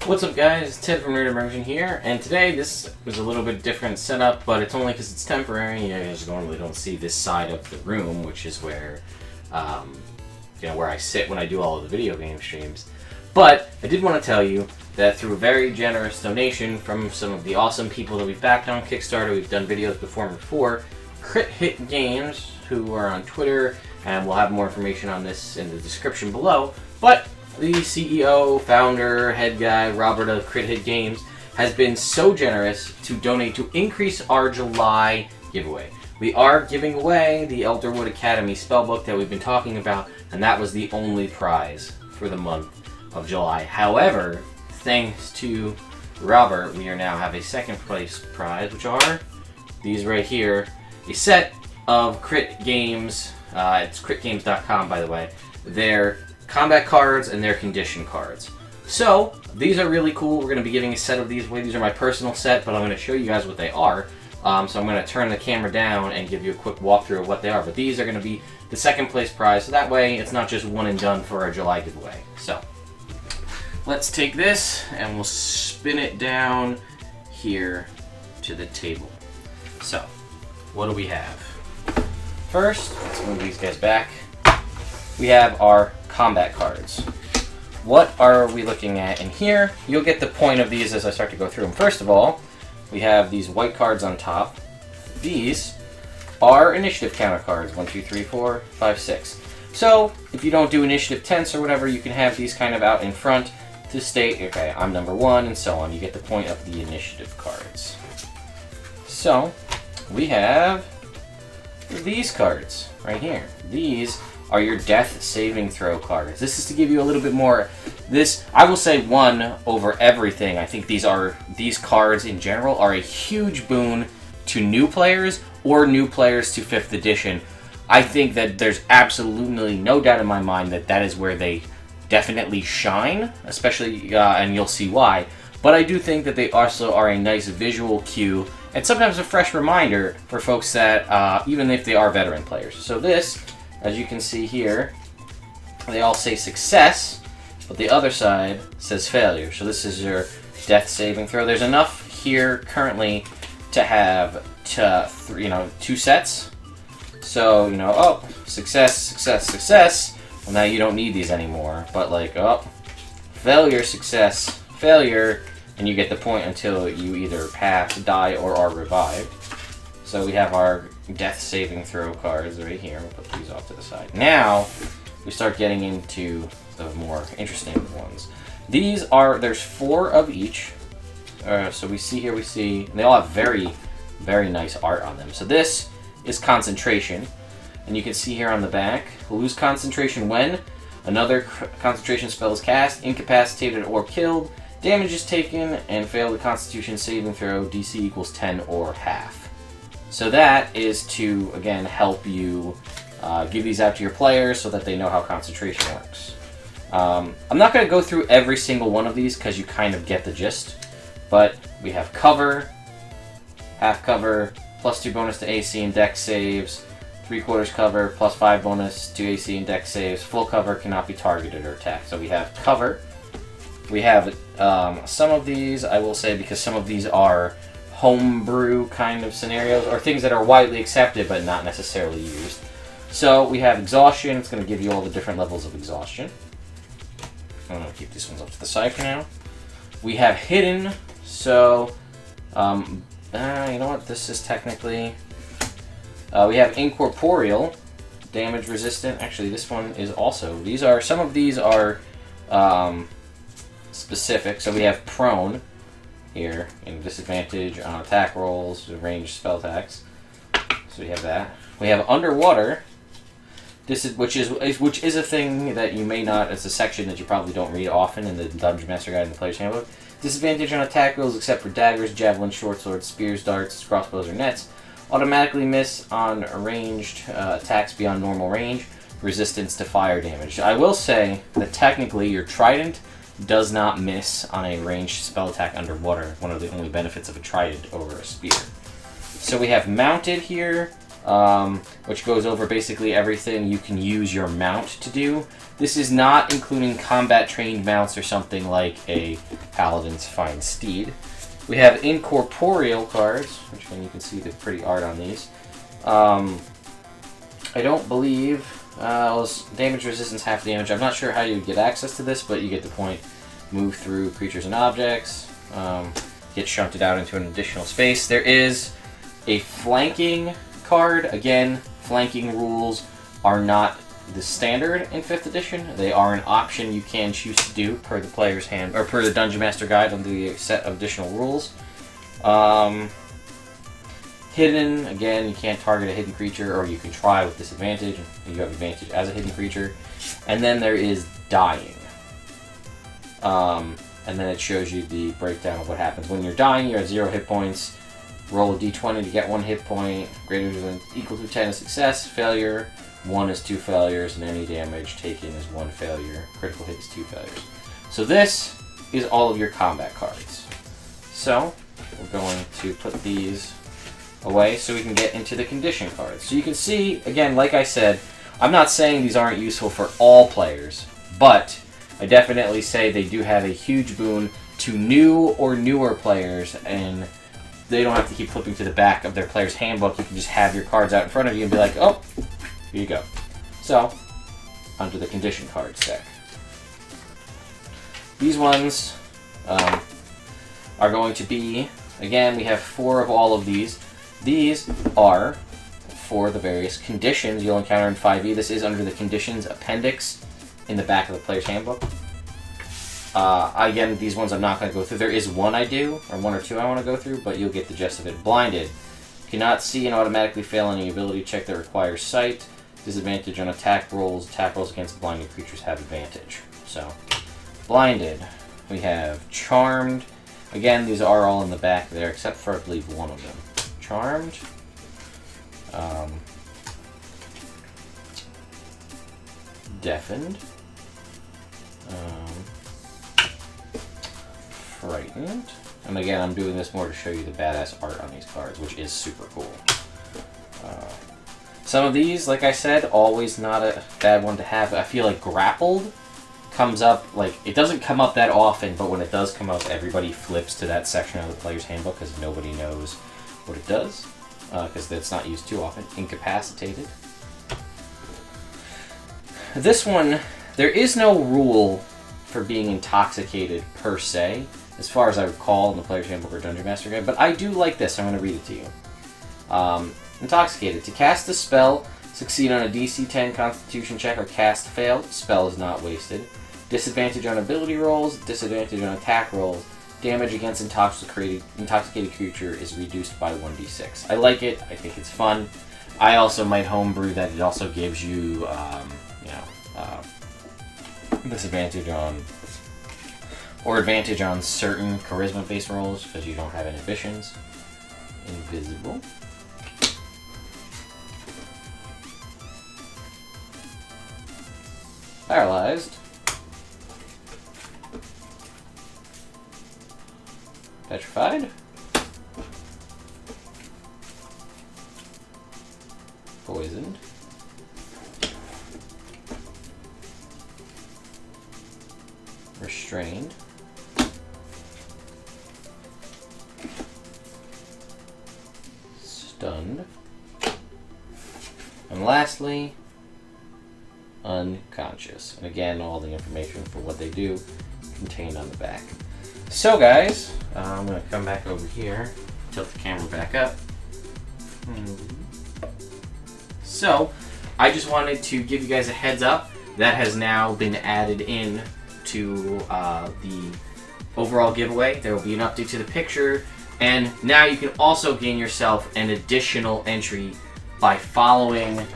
What's up guys, it's Ted from Immersion here, and today this was a little bit different setup, but it's only because it's temporary. You guys normally don't see this side of the room, which is where, where I sit when I do all of the video game streams. But I did want to tell you that through a very generous donation from some of the awesome people that we've backed on Kickstarter, we've done videos before, Crit Hit Games, who are on Twitter, and we'll have more information on this in the description below, but the CEO, founder, head guy, Robert of Crit Hit Games, has been so generous to donate to increase our July giveaway. We are giving away the Elderwood Academy spellbook that we've been talking about, and that was the only prize for the month of July. However, thanks to Robert, we now have a second place prize, which are these right here. A set of Crit Games, it's critgames.com by the way, their combat cards and their condition cards. So these are really cool. We're going to be giving a set of these away. These are my personal set, but I'm going to show you guys what they are. So I'm going to turn the camera down and give you a quick walkthrough of what they are. But these are going to be the second place prize, so that way it's not just one and done for our July giveaway. So let's take this and we'll spin it down here to the table. So what do we have? First, let's move these guys back. We have our combat cards. What are we looking at in here? You'll get the point of these as I start to go through them. First of all, we have these white cards on top. These are initiative counter cards. 1, 2, 3, 4, 5, 6. So if you don't do initiative tense or whatever, you can have these kind of out in front to state, okay, I'm number 1 and so on. You get the point of the initiative cards. So we have these cards right here. These are your death saving throw cards. This is to give you a little bit more. This, I will say, one over everything. I think these cards in general are a huge boon to new players or new players to 5th edition. I think that there's absolutely no doubt in my mind that that is where they definitely shine, especially, and you'll see why. But I do think that they also are a nice visual cue and sometimes a fresh reminder for folks that, even if they are veteran players. So this, as you can see here, they all say success, but the other side says failure. So this is your death saving throw. There's enough here currently to have 2 sets. So, oh, success, success, success. Well, now you don't need these anymore. But like, oh, failure, success, failure, and you get the point until you either pass, die, or are revived. So we have our death saving throw cards right here. We'll put these off to the side. Now we start getting into the more interesting ones. These are, there's 4 of each. So we see here, and they all have very, very nice art on them. So this is concentration. And you can see here on the back, lose concentration when another concentration spell is cast, incapacitated, or killed. Damage is taken and fail the Constitution saving throw. DC equals 10 or half. So that is to, again, help you give these out to your players so that they know how concentration works. I'm not going to go through every single one of these because you kind of get the gist. But we have cover, half cover, +2 bonus to AC and dex saves, 3/4 cover, +5 bonus to AC and dex saves, full cover cannot be targeted or attacked. So we have cover. We have some of these, I will say, because some of these are homebrew kind of scenarios, or things that are widely accepted but not necessarily used. So we have exhaustion. It's going to give you all the different levels of exhaustion. I'm going to keep these ones up to the side for now. We have hidden. So, you know what? This is technically... we have incorporeal, damage resistant. Actually, this one is also... Some of these are specific. So we have prone here, and disadvantage on attack rolls, ranged spell attacks. So we have that. We have underwater, which is a thing that you may not. It's a section that you probably don't read often in the Dungeon Master Guide and the Player's Handbook. Disadvantage on attack rolls except for daggers, javelins, short swords, spears, darts, crossbows, or nets. Automatically miss on ranged attacks beyond normal range. Resistance to fire damage. I will say that technically your trident does not miss on a ranged spell attack underwater. One of the only benefits of a trident over a spear. So we have mounted here, which goes over basically everything you can use your mount to do. This is not including combat trained mounts or something like a Paladin's Fine Steed. We have incorporeal cards, which again you can see the pretty art on these. I don't believe damage resistance, half damage. I'm not sure how you get access to this, but you get the point. Move through creatures and objects. Get shunted out into an additional space. There is a flanking card. Again, flanking rules are not the standard in 5th edition. They are an option you can choose to do per the player's hand or per the Dungeon Master Guide on the set of additional rules. Hidden, again, you can't target a hidden creature, or you can try with disadvantage, and you have advantage as a hidden creature. And then there is dying. And then it shows you the breakdown of what happens. When you're dying, you're at 0 hit points. Roll a d20 to get 1 hit point. Greater than equal to 10 is success. Failure, 1 is 2 failures, and any damage taken is 1 failure. Critical hit is 2 failures. So this is all of your combat cards. So we're going to put these away so we can get into the condition cards. So you can see, again, like I said, I'm not saying these aren't useful for all players, but I definitely say they do have a huge boon to new or newer players, and they don't have to keep flipping to the back of their player's handbook. You can just have your cards out in front of you and be like, oh, here you go. So, onto the condition cards deck. These ones are going to be, again, we have 4 of all of these. These are for the various conditions you'll encounter in 5e. This is under the conditions appendix in the back of the player's handbook. Again, these ones I'm not going to go through. There is one I do, or 1 or 2 I want to go through, but you'll get the gist of it. Blinded. Cannot see and automatically fail any ability check that requires sight. Disadvantage on attack rolls. Attack rolls against blinded creatures have advantage. So, blinded. We have charmed. Again, these are all in the back there, except for, I believe, one of them. Charmed. Deafened. Frightened. And again, I'm doing this more to show you the badass art on these cards, which is super cool. Some of these, like I said, always not a bad one to have. I feel like grappled comes up, like, it doesn't come up that often, but when it does come up, everybody flips to that section of the player's handbook because nobody knows what it does, because it's not used too often. Incapacitated. This one, there is no rule for being intoxicated per se, as far as I recall in the player's handbook or Dungeon Master Guide, but I do like this. I'm going to read it to you. Intoxicated. To cast a spell, succeed on a DC 10 Constitution check, or cast failed. Spell is not wasted. Disadvantage on ability rolls. Disadvantage on attack rolls. Damage against intoxicated creature is reduced by 1d6. I like it. I think it's fun. I also might homebrew that it also gives you, disadvantage on, or advantage on certain charisma-based rolls because you don't have inhibitions. Invisible. Paralyzed. Petrified. Poisoned. Restrained. Stunned. And lastly, unconscious. And again, all the information for what they do contained on the back. So guys, I'm going to come back over here, tilt the camera back up. So, I just wanted to give you guys a heads up. That has now been added in to the overall giveaway. There will be an update to the picture, and now you can also gain yourself an additional entry by following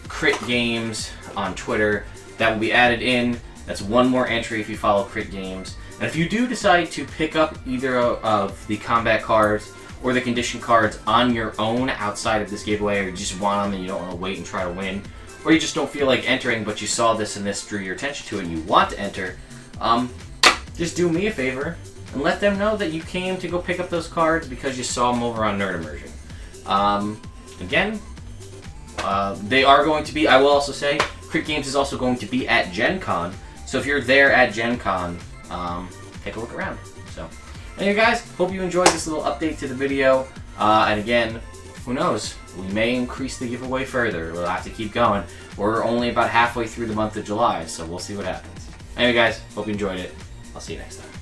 Crit Games on Twitter. That will be added in. That's one more entry if you follow Crit Games. And if you do decide to pick up either of the combat cards or the condition cards on your own outside of this giveaway, or you just want them and you don't want to wait and try to win, or you just don't feel like entering but you saw this and this drew your attention to it and you want to enter, just do me a favor and let them know that you came to go pick up those cards because you saw them over on Nerd Immersion. Again, they are going to be, I will also say, Crit Games is also going to be at Gen Con. So if you're there at Gen Con, take a look around. So, anyway guys, hope you enjoyed this little update to the video. And again, who knows? We may increase the giveaway further. We'll have to keep going. We're only about halfway through the month of July, so we'll see what happens. Anyway guys, hope you enjoyed it. I'll see you next time.